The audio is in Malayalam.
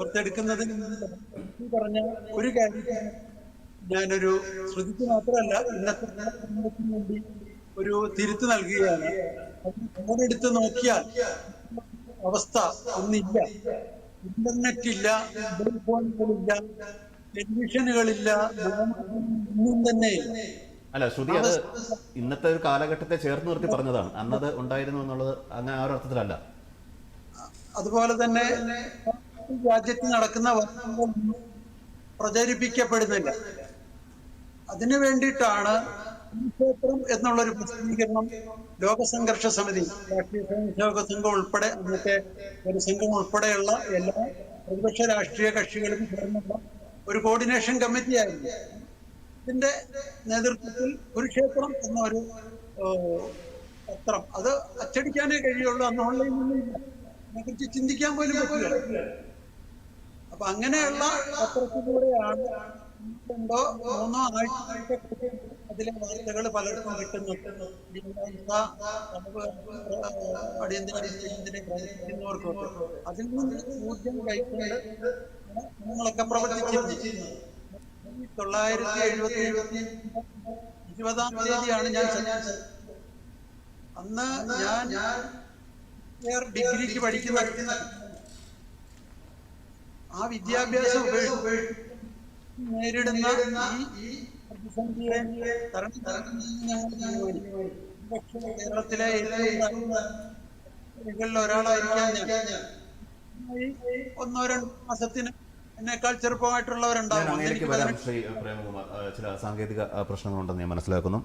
ഓർത്തെടുക്കുന്നതിന് പറഞ്ഞ ഒരു കാര്യം ഞാനൊരു ശ്രുതിക്ക് മാത്രമല്ല ഇന്നത്തെ സമൂഹത്തിന് വേണ്ടി ഒരു തിരുത്ത് നൽകുകയാണ്. ഫോണെടുത്ത് നോക്കിയാൽ അവസ്ഥ ഒന്നില്ല. ഇന്റർനെറ്റ് ഇല്ല, മൊബൈൽ ഫോണുകളില്ല, ടെലിവിഷനുകളില്ല, ഒന്നും തന്നെ ഇല്ല. അല്ല, ശ്രുതി അത് ഇന്നത്തെ ഒരു കാലഘട്ടത്തെ ചേർത്ത് നിർത്തി പറഞ്ഞതാണ്. അന്നത് ഉണ്ടായിരുന്നു എന്നുള്ളത് അങ്ങനെ ആ ഒരു അർത്ഥത്തിലല്ല. അതുപോലെ തന്നെ രാജ്യത്ത് നടക്കുന്ന പ്രചരിപ്പിക്കപ്പെടുന്നില്ല. അതിനു വേണ്ടിയിട്ടാണ് കുരുക്ഷേത്രം എന്നുള്ളൊരു പ്രസിദ്ധീകരണം ലോകസംഘർഷ സമിതി, രാഷ്ട്രീയ സ്വയംസേവക സംഘം ഉൾപ്പെടെ, അന്നത്തെ ഒരു സംഘം ഉൾപ്പെടെയുള്ള എല്ലാ പ്രതിപക്ഷ രാഷ്ട്രീയ കക്ഷികളും ചേർന്നുള്ള ഒരു കോർഡിനേഷൻ കമ്മിറ്റി ആയിരുന്നു. ഇതിന്റെ നേതൃത്വത്തിൽ കുരുക്ഷേത്രം എന്ന ഒരു പത്രം, അത് അച്ചടിക്കാനേ കഴിയുള്ളൂ, അന്ന് ഓൺലൈനിൽ അതിനെക്കുറിച്ച് ചിന്തിക്കാൻ പോലും പറ്റില്ല. അപ്പൊ അങ്ങനെയുള്ള പത്രത്തിലൂടെയാണ് രണ്ടോ മൂന്നോ ആഴ്ച അതിലെ വാർത്തകൾ പലർക്കും കിട്ടുന്നുണ്ട്. അടിയന്തരാവസ്ഥയെ പ്രവർത്തിക്കുന്നവർക്കൊക്കെ അതിൽ നിന്ന് ഊർജം കൈക്കൊണ്ട് നമ്മളൊക്കെ പ്രവർത്തിച്ചിരുന്നു. 1977 20-ാം തീയതിയാണ് ഞാൻ അന്ന് ഞാൻ ഡിഗ്രിക്ക് പഠിക്കുന്ന ആ വിദ്യാഭ്യാസം നേരിടുന്ന ഈ പ്രതിസന്ധിയെ പക്ഷേ കേരളത്തിലെ ഏറ്റവും ഒരാളായിരിക്കാം ഞാൻ. ഒന്നോ രണ്ടോ മാസത്തിന് എന്നേക്കാൾ ചെറുപ്പമായിട്ടുള്ളവരുണ്ടാവും. ശ്രീ പ്രേമകുമാർ, ചില സാങ്കേതിക പ്രശ്നങ്ങളുണ്ടെന്ന് ഞാൻ മനസ്സിലാക്കുന്നു.